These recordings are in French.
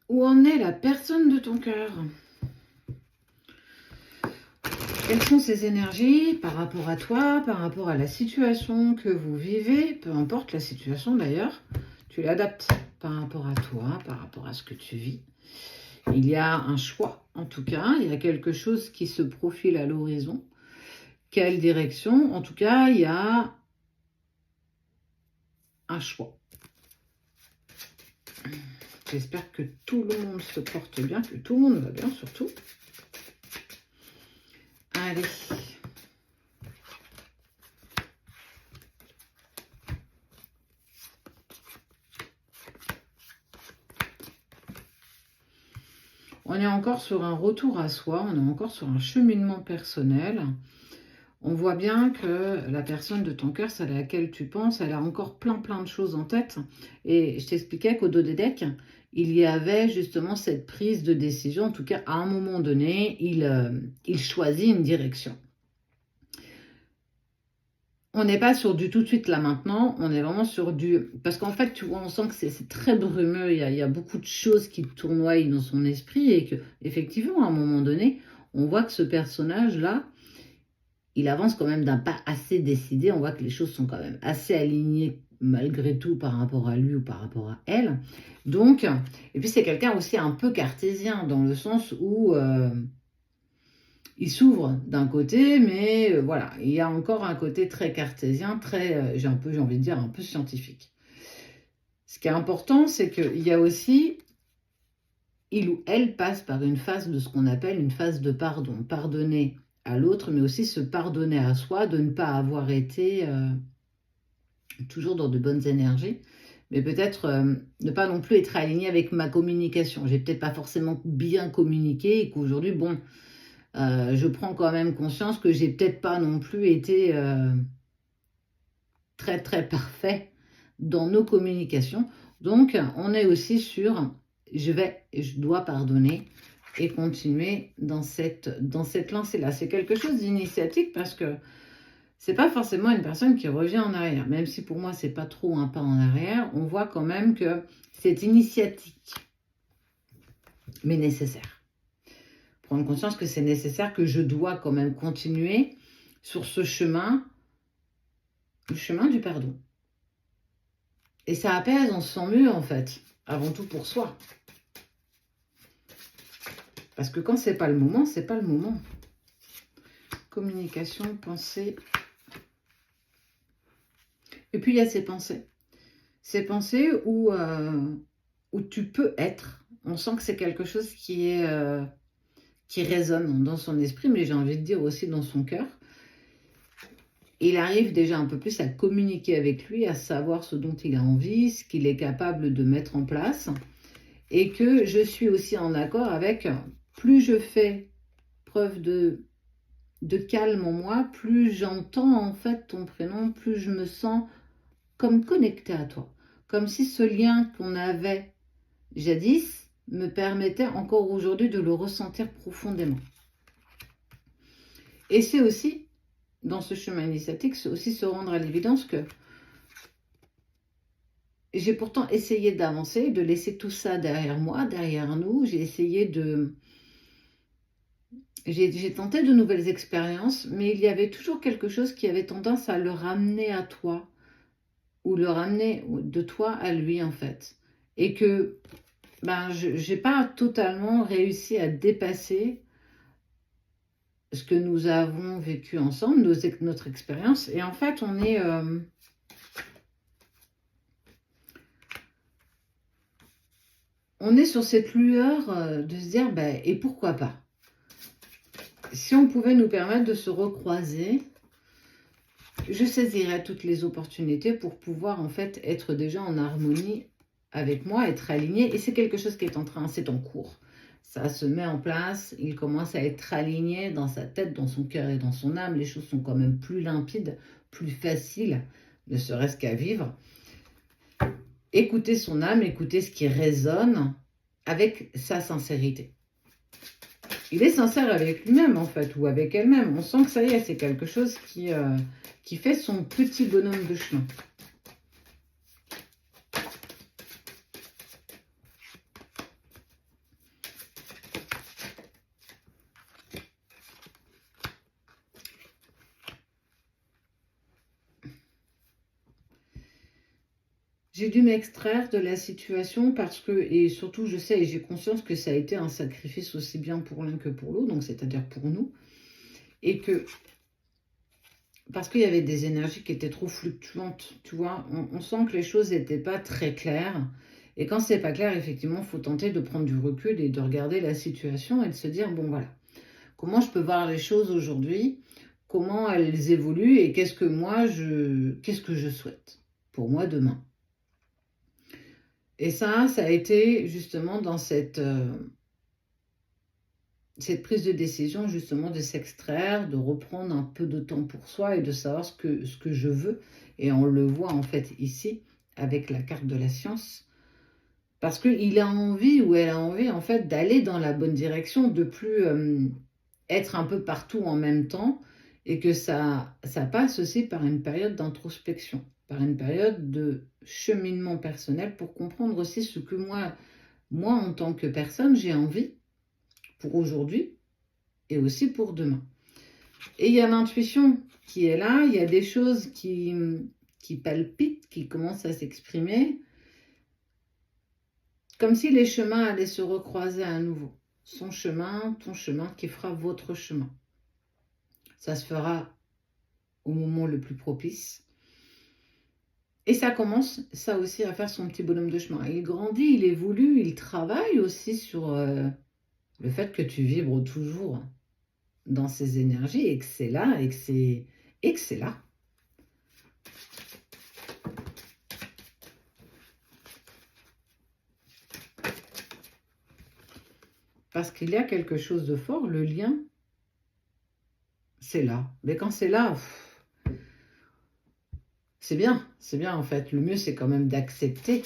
Où en est la personne de ton cœur? Quelles sont ses énergies par rapport à toi, par rapport à la situation que vous vivez? Peu importe la situation d'ailleurs, tu l'adaptes par rapport à toi, par rapport à ce que tu vis. Il y a un choix, en tout cas, il y a quelque chose qui se profile à l'horizon. Quelle direction? En tout cas, il y a un choix. J'espère que tout le monde se porte bien, que tout le monde va bien surtout. Allez. On est encore sur un retour à soi, on est encore sur un cheminement personnel. On voit bien que la personne de ton cœur, celle à laquelle tu penses, elle a encore plein de choses en tête. Et je t'expliquais qu'au dos des decks, il y avait justement cette prise de décision. En tout cas, à un moment donné, il choisit une direction. On n'est pas sur du tout de suite là maintenant, on est vraiment sur du... Parce qu'en fait, tu vois, on sent que c'est très brumeux, il y a beaucoup de choses qui tournoient dans son esprit et que, effectivement, à un moment donné, on voit que ce personnage-là, il avance quand même d'un pas assez décidé. On voit que les choses sont quand même assez alignées malgré tout par rapport à lui ou par rapport à elle. Donc, et puis c'est quelqu'un aussi un peu cartésien dans le sens où il s'ouvre d'un côté, mais voilà, il y a encore un côté très cartésien, très, j'ai envie de dire, un peu scientifique. Ce qui est important, c'est qu'il y a aussi, il ou elle passe par une phase de ce qu'on appelle une phase de pardon. Pardonner à l'autre, mais aussi se pardonner à soi de ne pas avoir été toujours dans de bonnes énergies, mais peut-être ne pas non plus être aligné avec ma communication. J'ai peut-être pas forcément bien communiqué et qu'aujourd'hui, bon, je prends quand même conscience que j'ai peut-être pas non plus été très parfait dans nos communications. Donc, on est aussi sur je dois pardonner et continuer dans cette lancée-là. C'est quelque chose d'initiatique parce que c'est pas forcément une personne qui revient en arrière. Même si pour moi, c'est pas trop un pas en arrière, on voit quand même que c'est initiatique, mais nécessaire. Prendre conscience que c'est nécessaire, que je dois quand même continuer sur ce chemin, le chemin du pardon. Et ça apaise, on se sent mieux en fait, avant tout pour soi. Parce que quand c'est pas le moment, c'est pas le moment. Communication, pensée. Et puis il y a ces pensées. Ces pensées où tu peux être. On sent que c'est quelque chose qui résonne dans son esprit, mais j'ai envie de dire aussi dans son cœur. Il arrive déjà un peu plus à communiquer avec lui, à savoir ce dont il a envie, ce qu'il est capable de mettre en place. Et que je suis aussi en accord avec, plus je fais preuve de calme en moi, plus j'entends en fait ton prénom, plus je me sens comme connectée à toi. Comme si ce lien qu'on avait jadis me permettait encore aujourd'hui de le ressentir profondément. Et c'est aussi, dans ce chemin initiatique, c'est aussi se rendre à l'évidence que j'ai pourtant essayé d'avancer, de laisser tout ça derrière moi, derrière nous. J'ai essayé de... J'ai tenté de nouvelles expériences, mais il y avait toujours quelque chose qui avait tendance à le ramener à toi, ou le ramener de toi à lui en fait. Et que je n'ai pas totalement réussi à dépasser ce que nous avons vécu ensemble, notre expérience. Et en fait, on est sur cette lueur de se dire, et pourquoi pas? Si on pouvait nous permettre de se recroiser, je saisirais toutes les opportunités pour pouvoir en fait être déjà en harmonie avec moi, être aligné. Et c'est quelque chose qui est c'est en cours. Ça se met en place, il commence à être aligné dans sa tête, dans son cœur et dans son âme. Les choses sont quand même plus limpides, plus faciles, ne serait-ce qu'à vivre. Écoutez son âme, écoutez ce qui résonne avec sa sincérité. Il est sincère avec lui-même en fait, ou avec elle-même. On sent que ça y est, c'est quelque chose qui fait son petit bonhomme de chemin. J'ai dû m'extraire de la situation parce que, et surtout je sais et j'ai conscience que ça a été un sacrifice aussi bien pour l'un que pour l'autre, donc c'est-à-dire pour nous, et que parce qu'il y avait des énergies qui étaient trop fluctuantes, tu vois, on sent que les choses n'étaient pas très claires, et quand c'est pas clair, effectivement, il faut tenter de prendre du recul et de regarder la situation et de se dire, bon voilà, comment je peux voir les choses aujourd'hui, comment elles évoluent et qu'est-ce que je souhaite pour moi demain. Et ça a été justement dans cette prise de décision, justement, de s'extraire, de reprendre un peu de temps pour soi et de savoir ce que je veux. Et on le voit en fait ici, avec la carte de la science, parce qu'il a envie ou elle a envie en fait d'aller dans la bonne direction, de plus être un peu partout en même temps, et que ça passe aussi par une période d'introspection, par une période de cheminement personnel pour comprendre aussi ce que moi en tant que personne, j'ai envie pour aujourd'hui et aussi pour demain. Et il y a l'intuition qui est là, il y a des choses qui palpitent, qui commencent à s'exprimer, comme si les chemins allaient se recroiser à nouveau. Son chemin, ton chemin, qui fera votre chemin. Ça se fera au moment le plus propice. Et ça commence, ça aussi, à faire son petit bonhomme de chemin. Il grandit, il évolue, il travaille aussi sur le fait que tu vibres toujours dans ces énergies et que c'est là, et que c'est là. Parce qu'il y a quelque chose de fort, le lien, c'est là. Mais quand c'est là, c'est bien en fait. Le mieux, c'est quand même d'accepter.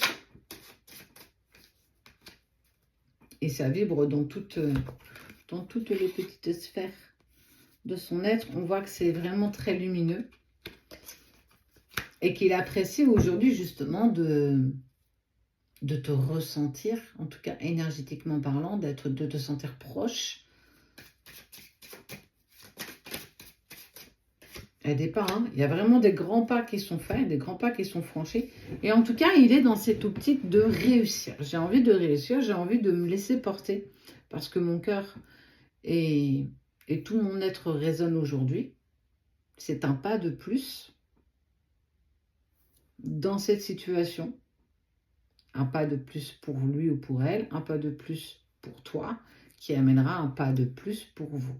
Et ça vibre dans toutes les petites sphères de son être. On voit que c'est vraiment très lumineux. Et qu'il apprécie aujourd'hui justement de te ressentir, en tout cas énergétiquement parlant, de te sentir proche. Il y a des pas, hein. Il y a vraiment des grands pas qui sont faits, des grands pas qui sont franchis. Et en tout cas, il est dans cette optique de réussir. J'ai envie de réussir, j'ai envie de me laisser porter. Parce que mon cœur et tout mon être résonne aujourd'hui. C'est un pas de plus dans cette situation. Un pas de plus pour lui ou pour elle, un pas de plus pour toi, qui amènera un pas de plus pour vous.